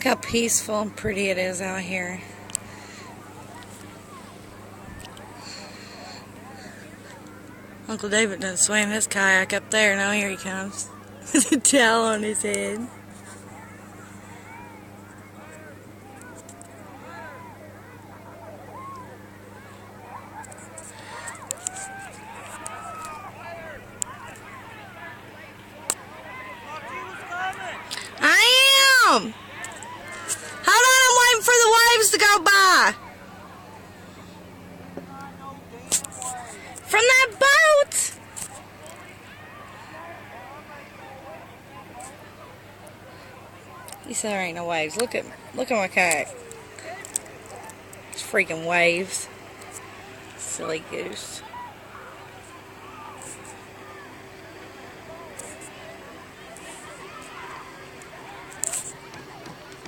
Look how peaceful and pretty it is out here. Uncle David done swam his kayak up there. Now here he comes with a towel on his head. I am! Hold on, I'm waiting for the waves to go by. From that boat! You said there ain't no waves. Look at my kayak. It's freaking waves. Silly goose.